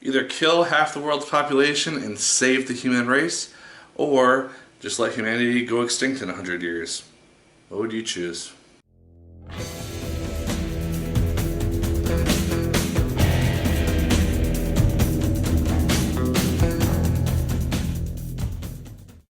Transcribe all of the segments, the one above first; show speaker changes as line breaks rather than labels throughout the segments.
Either kill half the world's population and save the human race, or just let humanity go extinct in 100 years. What would you choose?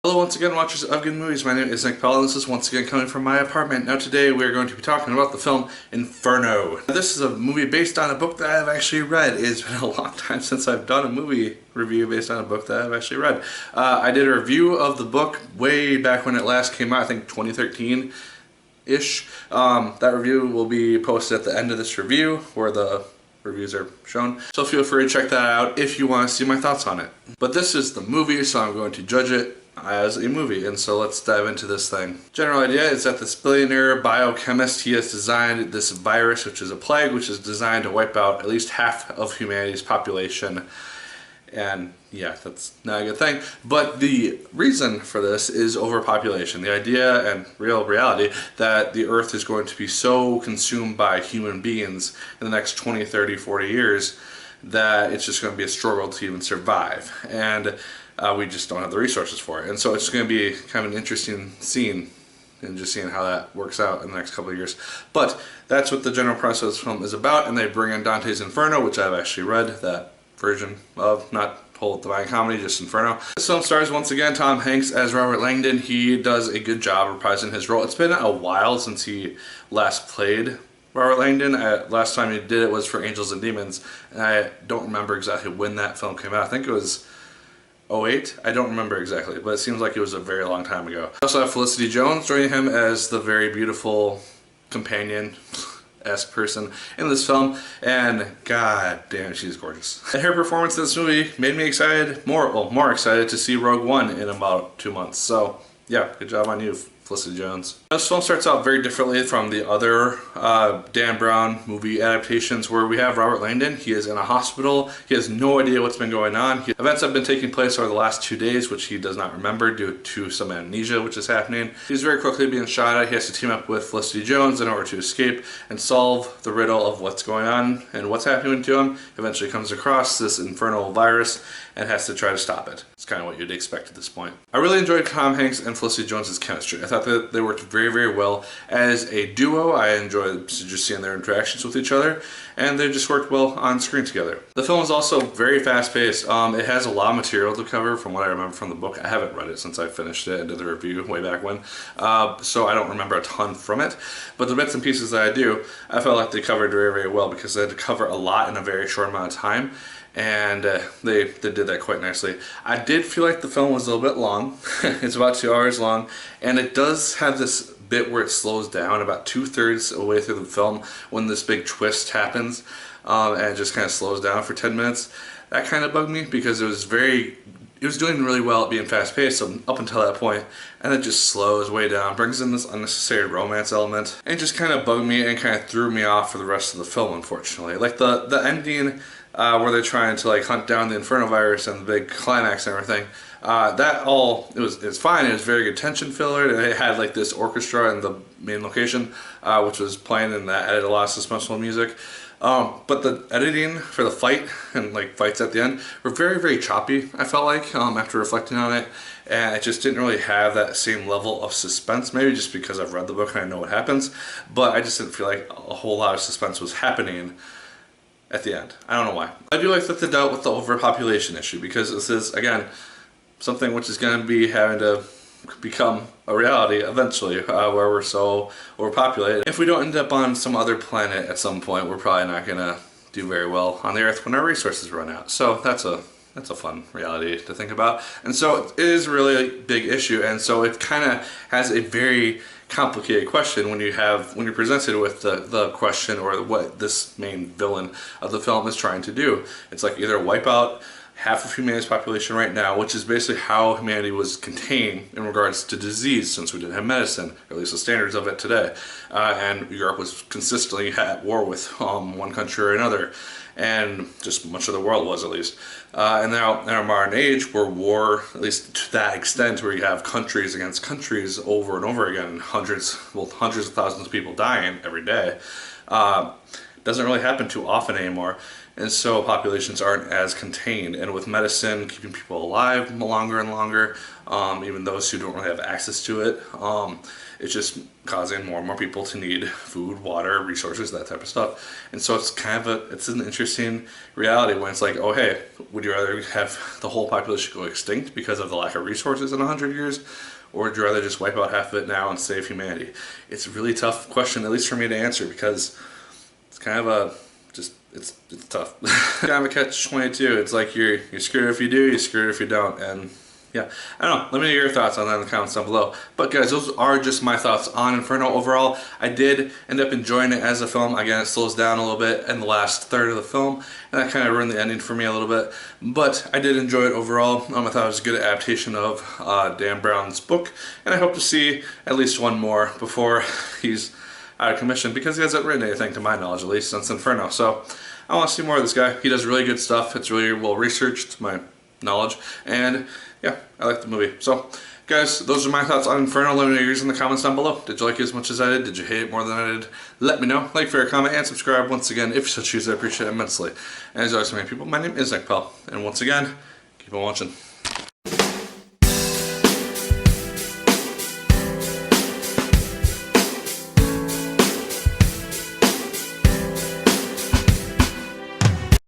Hello once again, watchers of good movies. My name is Nick Pell and this is once again coming from my apartment. Now today we are going to be talking about the film Inferno. This is a movie based on a book that I've actually read. It's been a long time since I've done a movie review based on a book that I've actually read. I did a review of the book way back when it last came out, I think 2013-ish. That review will be posted at the end of this review where the reviews are shown. So feel free to check that out if you want to see my thoughts on it. But this is the movie, so I'm going to judge it as a movie, and so let's dive into this thing. General idea is that this billionaire biochemist, he has designed this virus, which is a plague, which is designed to wipe out at least half of humanity's population. And yeah, that's not a good thing. But the reason for this is overpopulation. The idea and real reality that the earth is going to be so consumed by human beings in the next 20, 30, 40 years that it's just going to be a struggle to even survive. And we just don't have the resources for it. And so it's going to be kind of an interesting scene and just seeing how that works out in the next couple of years. But that's what the general premise of this film is about, and they bring in Dante's Inferno, which I've actually read, that version of, not whole Divine Comedy, just Inferno. This film stars once again Tom Hanks as Robert Langdon. He does a good job reprising his role. It's been a while since he last played Robert Langdon. Last time he did it was for Angels and Demons, and I don't remember exactly when that film came out. I think it was 2008? I don't remember exactly, but it seems like it was a very long time ago. I also have Felicity Jones joining him as the very beautiful companion-esque person in this film, and god damn, she's gorgeous. And her performance in this movie made me excited, more excited to see Rogue One in about 2 months. So yeah, good job on you, Felicity Jones. This film starts out very differently from the other Dan Brown movie adaptations where we have Robert Langdon. He is in a hospital. He has no idea what's been going on. Events have been taking place over the last 2 days, which he does not remember due to some amnesia which is happening. He's very quickly being shot at. He has to team up with Felicity Jones in order to escape and solve the riddle of what's going on and what's happening to him. Eventually comes across this infernal virus and has to try to stop it. It's kind of what you'd expect at this point. I really enjoyed Tom Hanks and Felicity Jones' chemistry. I thought that they worked very, very well as a duo. I enjoyed just seeing their interactions with each other, and they just worked well on screen together. The film is also very fast-paced. It has a lot of material to cover from what I remember from the book. I haven't read it since I finished it and did the review way back when, so I don't remember a ton from it. But the bits and pieces that I do, I felt like they covered very, very well because they had to cover a lot in a very short amount of time. And they did that quite nicely. I did feel like the film was a little bit long. It's about 2 hours long, and it does have this bit where it slows down about 2/3 of the way through the film when this big twist happens, and it just kind of slows down for 10 minutes. That kind of bugged me because it was doing really well at being fast-paced up until that point, and it just slows way down, brings in this unnecessary romance element, and just kind of bugged me and kind of threw me off for the rest of the film, unfortunately. Like the ending where they're trying to like hunt down the Inferno virus and the big climax and everything, that all, it's fine. It was very good tension filler, and it had like this orchestra in the main location, which was playing, and that added a lot of suspenseful music. But the editing for the fight and like fights at the end were very, very choppy, I felt like, after reflecting on it, and it just didn't really have that same level of suspense, maybe just because I've read the book and I know what happens, but I just didn't feel like a whole lot of suspense was happening at the end. I don't know why. I do like that they dealt with the overpopulation issue, because this is, again, something which is going to be having to become a reality eventually, where we're so overpopulated. If we don't end up on some other planet at some point, we're probably not going to do very well on the Earth when our resources run out. So that's a fun reality to think about. And so it is really a big issue, and so it kind of has a very complicated question when you're presented with the question or what this main villain of the film is trying to do. It's like either wipe out half of humanity's population right now, which is basically how humanity was contained in regards to disease, since we didn't have medicine, or at least the standards of it today. And Europe was consistently at war with one country or another, and just much of the world was, at least. And now in our modern age, where war, at least to that extent, where you have countries against countries over and over again, hundreds of thousands of people dying every day, doesn't really happen too often anymore. and so populations aren't as contained. And with medicine keeping people alive longer and longer, even those who don't really have access to it, it's just causing more and more people to need food, water, resources, that type of stuff. And so it's kind of it's an interesting reality when it's like, oh hey, would you rather have the whole population go extinct because of the lack of resources in 100 years? Or would you rather just wipe out half of it now and save humanity? It's a really tough question, at least for me to answer, because it's kind of a, it's tough. Kind of a catch-22. It's like you're screwed if you do, you're screwed if you don't. And yeah, I don't know. Let me know your thoughts on that in the comments down below. But guys, those are just my thoughts on Inferno overall. I did end up enjoying it as a film. Again, it slows down a little bit in the last third of the film, and that kind of ruined the ending for me a little bit. But I did enjoy it overall. I thought it was a good adaptation of Dan Brown's book, and I hope to see at least one more before he's out of commission, because he hasn't written anything, to my knowledge at least, since Inferno. So I want to see more of this guy. He does really good stuff. It's really well researched, to my knowledge, and yeah, I like the movie. So guys, those are my thoughts on Inferno. Let me know yours in the comments down below. Did you like it as much as I did? Did you hate it more than I did? Let me know. Like, favorite, comment, and subscribe once again if you so choose. I appreciate it immensely. And as always, my people, my name is Nick Pell, and once again, keep on watching.